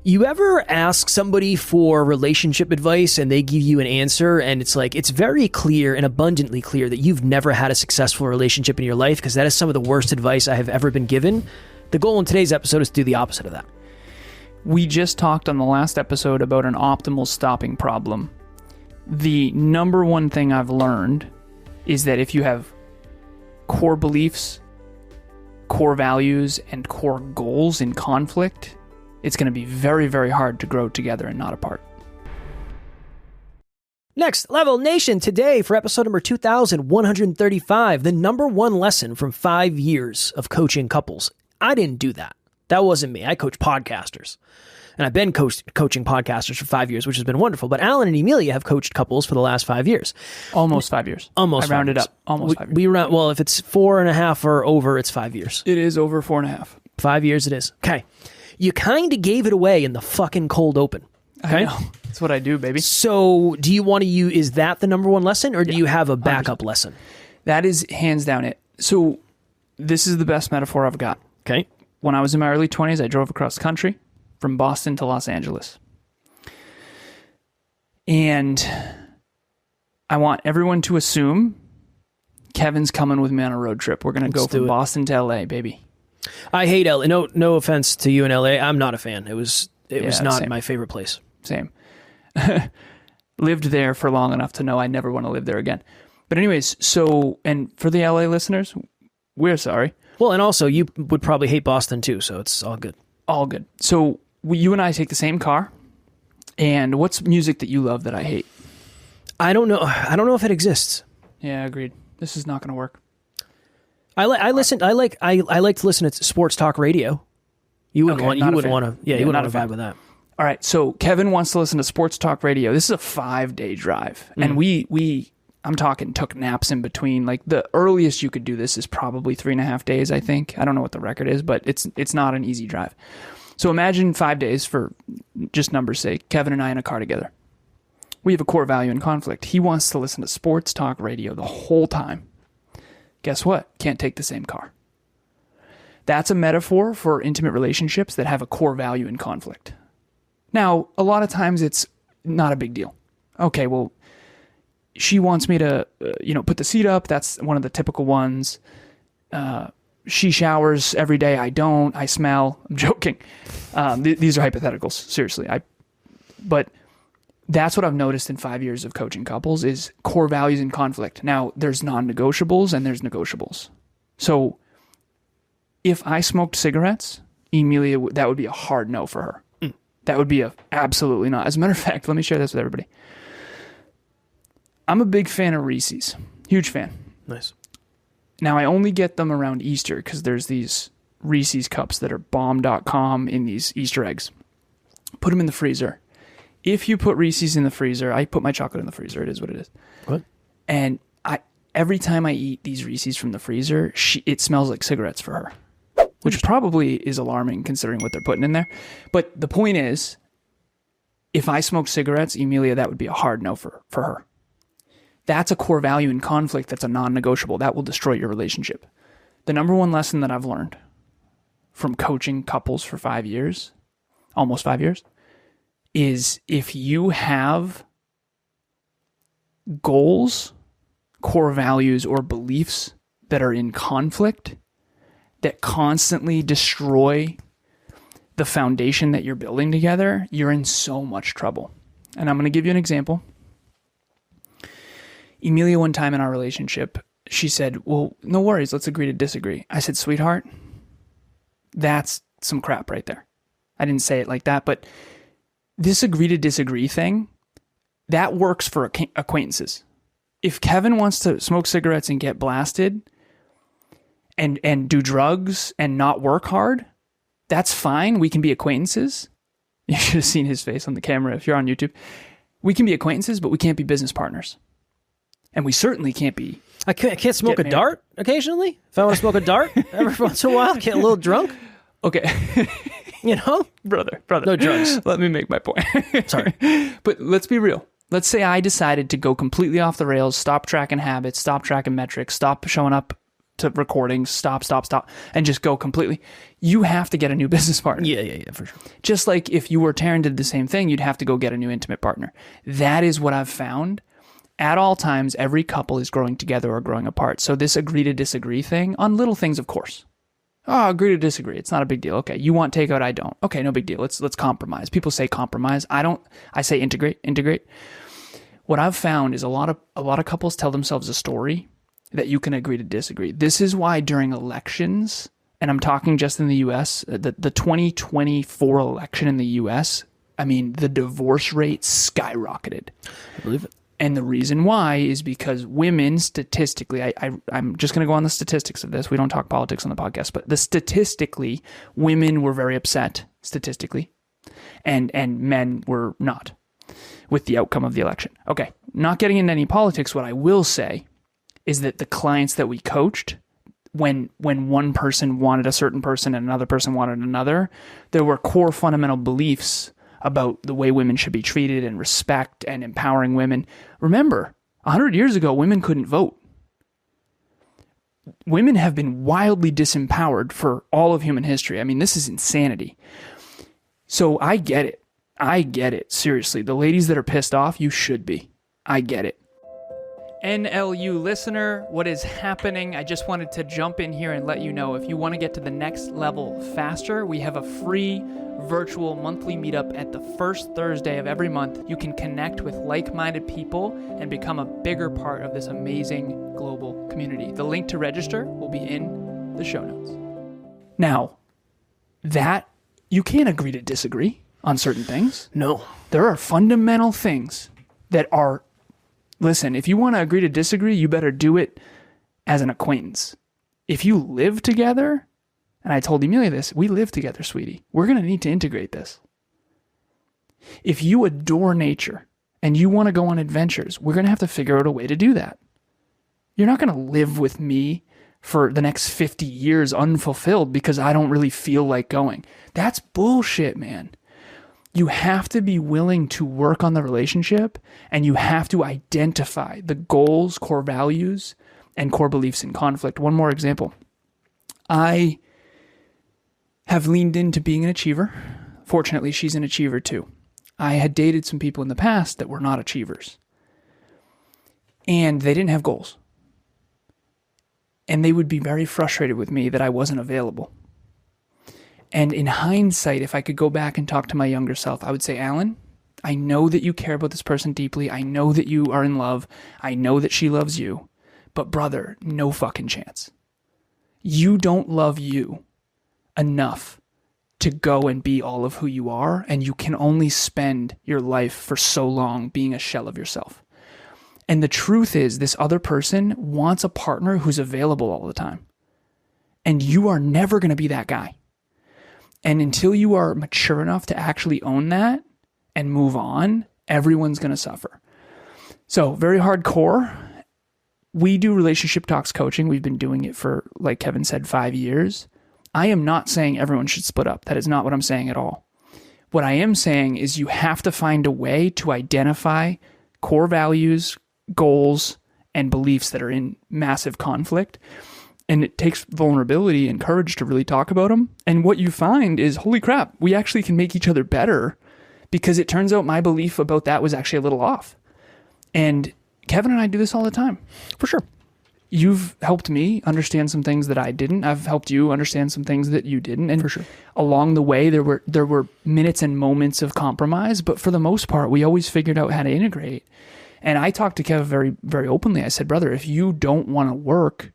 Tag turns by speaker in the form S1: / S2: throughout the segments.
S1: You ever ask somebody for relationship advice and they give you an answer and it's like, it's very clear and abundantly clear that you've never had a successful relationship in your life because that is some of the worst advice I have ever been given? The goal in today's episode is to do the opposite of that.
S2: We just talked on the last episode about an optimal stopping problem. The number one thing I've learned is that if you have core beliefs, core values, and core goals in conflict, it's going to be very, very hard to grow together and not apart.
S1: Next Level Nation, today for episode number 2135, the number one lesson from 5 years of coaching couples. I didn't do that. That wasn't me. I coach podcasters. And I've been coaching podcasters for 5 years, which has been wonderful. But Alan and Amelia have coached couples for the last 5 years.
S2: Almost 5 years.
S1: Almost.
S2: I rounded up. Almost 5 years.
S1: Well, if it's 4.5 or over, it's 5 years.
S2: It is over 4.5.
S1: 5 years it is. Okay. You kind of gave it away in the fucking cold open. Okay?
S2: I know. That's what I do, baby.
S1: So do you want to use, is that the number one lesson or do you have a backup 100%. Lesson?
S2: That is hands down it. So this is the best metaphor I've got.
S1: Okay.
S2: When I was in my early 20s, I drove across the country from Boston to Los Angeles. And I want everyone to assume Kevin's coming with me on a road trip. We're going to go from Boston to LA, baby.
S1: I hate LA. No offense to you in LA. I'm not a fan. It was not my favorite place.
S2: Same. Lived there for long enough to know I never want to live there again. But anyways, and for the LA listeners, we're sorry.
S1: Well, and also you would probably hate Boston too, so it's all good.
S2: All good. So you and I take the same car. And what's music that you love that I hate?
S1: I don't know. I don't know if it exists.
S2: Yeah, agreed. This is not going to work.
S1: I like to listen to sports talk radio. You wouldn't want to vibe with that.
S2: All right, so Kevin wants to listen to sports talk radio. This is a 5-day drive, and I'm talking took naps in between. Like the earliest you could do this is probably 3.5 days. I think I don't know what the record is, but it's not an easy drive. So imagine 5 days for just numbers' sake. Kevin and I in a car together. We have a core value in conflict. He wants to listen to sports talk radio the whole time. Guess what? Can't take the same car. That's a metaphor for intimate relationships that have a core value in conflict. Now, a lot of times it's not a big deal. Okay, well, she wants me to, put the seat up. That's one of the typical ones. She showers every day. I don't. I smell. I'm joking. These are hypotheticals. Seriously. But that's what I've noticed in 5 years of coaching couples is core values in conflict. Now, there's non-negotiables and there's negotiables. So if I smoked cigarettes, Emilia, that would be a hard no for her. That would be absolutely not. As a matter of fact, let me share this with everybody. I'm a big fan of Reese's. Huge fan.
S1: Nice.
S2: Now, I only get them around Easter because there's these Reese's cups that are bomb.com in these Easter eggs. Put them in the freezer. If you put Reese's in the freezer, I put my chocolate in the freezer. It is what it is.
S1: What?
S2: And every time I eat these Reese's from the freezer, it smells like cigarettes for her. Which probably is alarming considering what they're putting in there. But the point is, if I smoked cigarettes, Emilia, that would be a hard no for her. That's a core value in conflict that's a non-negotiable. That will destroy your relationship. The number one lesson that I've learned from coaching couples for 5 years, almost 5 years, is if you have goals, core values, or beliefs that are in conflict, that constantly destroy the foundation that you're building together, you're in so much trouble. And I'm going to give you an example. Emilia, one time in our relationship, she said, well, no worries, let's agree to disagree. I said, sweetheart, that's some crap right there. I didn't say it like that, but this agree to disagree thing, that works for acquaintances. If Kevin wants to smoke cigarettes and get blasted, and do drugs and not work hard, that's fine. We can be acquaintances. You should have seen his face on the camera if you're on YouTube. We can be acquaintances, but we can't be business partners. And we certainly can't be.
S1: I can't smoke a dart occasionally. If I want to smoke a dart every once in a while, get a little drunk.
S2: Okay. Brother.
S1: No drugs.
S2: Let me make my point.
S1: Sorry.
S2: But let's be real. Let's say I decided to go completely off the rails, stop tracking habits, stop tracking metrics, stop showing up to recording, stop, and just go completely. You have to get a new business partner.
S1: Yeah, for sure.
S2: Just like if you or Taryn did the same thing, you'd have to go get a new intimate partner. That is what I've found. At all times, every couple is growing together or growing apart. So this agree to disagree thing on little things, of course. Oh, agree to disagree. It's not a big deal. Okay, you want takeout, I don't. Okay, no big deal. Let's compromise. People say compromise. I don't. I say integrate. What I've found is a lot of couples tell themselves a story that you can agree to disagree. This is why during elections, and I'm talking just in the U.S., the 2024 election in the U.S., I mean, the divorce rate skyrocketed.
S1: I believe it.
S2: And the reason why is because women statistically, I'm just going to go on the statistics of this. We don't talk politics on the podcast, but statistically, women were very upset statistically, and men were not with the outcome of the election. Okay, not getting into any politics, what I will say is that the clients that we coached, when one person wanted a certain person and another person wanted another, there were core fundamental beliefs about the way women should be treated and respect and empowering women. Remember, 100 years ago, women couldn't vote. Women have been wildly disempowered for all of human history. I mean, this is insanity. So I get it. Seriously, the ladies that are pissed off, you should be. I get it. NLU listener, what is happening? I just wanted to jump in here and let you know, if you want to get to the next level faster, we have a free virtual monthly meetup at the first Thursday of every month. You can connect with like-minded people and become a bigger part of this amazing global community. The link to register will be in the show notes. Now, that you can't agree to disagree on certain things.
S1: No.
S2: There are fundamental things that are, listen, if you want to agree to disagree, you better do it as an acquaintance. If you live together, and I told Emilia this, we live together, sweetie. We're going to need to integrate this. If you adore nature and you want to go on adventures, we're going to have to figure out a way to do that. You're not going to live with me for the next 50 years unfulfilled because I don't really feel like going. That's bullshit, man. You have to be willing to work on the relationship, and you have to identify the goals, core values, and core beliefs in conflict. One more example. I have leaned into being an achiever. Fortunately, she's an achiever too. I had dated some people in the past that were not achievers, and they didn't have goals. And they would be very frustrated with me that I wasn't available. And in hindsight, if I could go back and talk to my younger self, I would say, Alan, I know that you care about this person deeply. I know that you are in love. I know that she loves you. But brother, no fucking chance. You don't love you enough to go and be all of who you are, and you can only spend your life for so long being a shell of yourself. And the truth is, this other person wants a partner who's available all the time. And you are never going to be that guy. And until you are mature enough to actually own that and move on, everyone's going to suffer. So very hardcore. We do relationship talks coaching. We've been doing it for, like Kevin said, 5 years. I am not saying everyone should split up. That is not what I'm saying at all. What I am saying is you have to find a way to identify core values, goals, and beliefs that are in massive conflict. And it takes vulnerability and courage to really talk about them. And what you find is, holy crap, we actually can make each other better, because it turns out my belief about that was actually a little off. And Kevin and I do this all the time.
S1: For sure.
S2: You've helped me understand some things that I didn't. I've helped you understand some things that you didn't. And
S1: for sure,
S2: along the way, there were minutes and moments of compromise. But for the most part, we always figured out how to integrate. And I talked to Kev very, very openly. I said, brother, if you don't want to work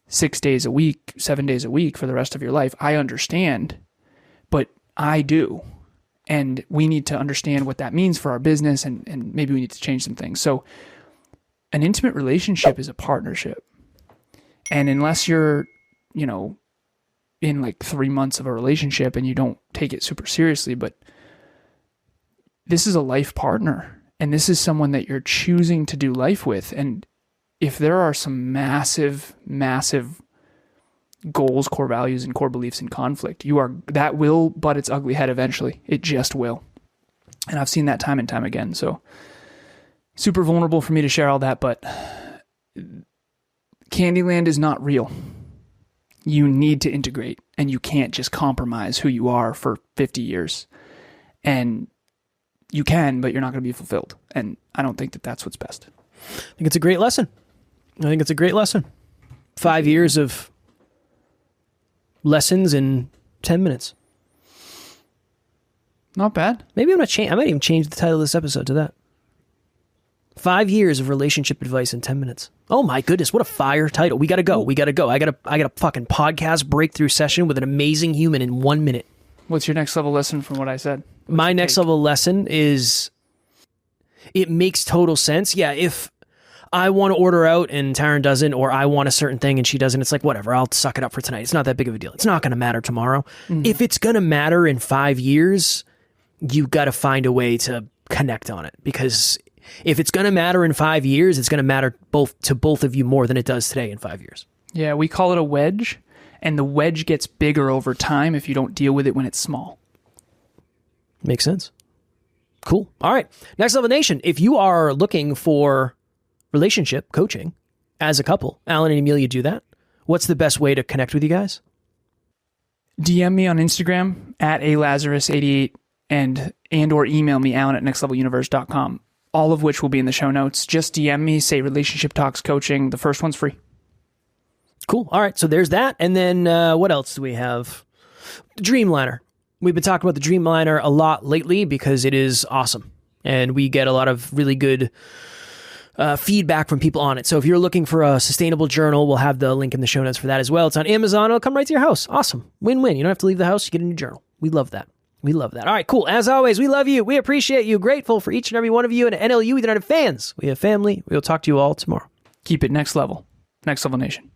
S2: 6 days a week, 7 days a week for the rest of your life, I understand, but I do. And we need to understand what that means for our business, and maybe we need to change some things. So an intimate relationship is a partnership. And unless you're, in like 3 months of a relationship and you don't take it super seriously, but this is a life partner, and this is someone that you're choosing to do life with. And if there are some massive, massive goals, core values, and core beliefs in conflict, that will butt its ugly head eventually. It just will. And I've seen that time and time again. So super vulnerable for me to share all that, but Candyland is not real. You need to integrate, and you can't just compromise who you are for 50 years. And you can, but you're not going to be fulfilled. And I don't think that that's what's best.
S1: I think it's a great lesson. 5 years of lessons in 10 minutes.
S2: Not bad.
S1: Maybe I might even change the title of this episode to that. 5 years of relationship advice in 10 minutes. Oh my goodness, what a fire title. We got to go. I got a fucking podcast breakthrough session with an amazing human in 1 minute.
S2: What's your next level lesson from what I said?
S1: My next level lesson is it makes total sense. Yeah, if I want to order out and Taryn doesn't, or I want a certain thing and she doesn't, it's like, whatever, I'll suck it up for tonight. It's not that big of a deal. It's not going to matter tomorrow. Mm-hmm. If it's going to matter in 5 years, you got to find a way to connect on it, because if it's going to matter in 5 years, it's going to matter to both of you more than it does today in 5 years.
S2: Yeah, we call it a wedge, and the wedge gets bigger over time if you don't deal with it when it's small.
S1: Makes sense. Cool. All right. Next Level Nation, if you are looking for relationship coaching as a couple, Alan and Amelia do that. What's the best way to connect with you guys?
S2: DM me on Instagram at alazarus88 and or email me, Alan at nextleveluniverse.com. All of which will be in the show notes. Just DM me, say Relationship Talks Coaching. The first one's free.
S1: Cool. All right. So there's that. And then what else do we have? The Dreamliner. We've been talking about the Dreamliner a lot lately because it is awesome. And we get a lot of really good feedback from people on it. So if you're looking for a sustainable journal, we'll have the link in the show notes for that as well. It's on Amazon. It'll come right to your house. Awesome. Win-win. You don't have to leave the house. You get a new journal. We love that. We love that. All right, cool. As always, we love you. We appreciate you. Grateful for each and every one of you. And at NLU, we don't have fans. We have family. We'll talk to you all tomorrow.
S2: Keep it next level. Next Level Nation.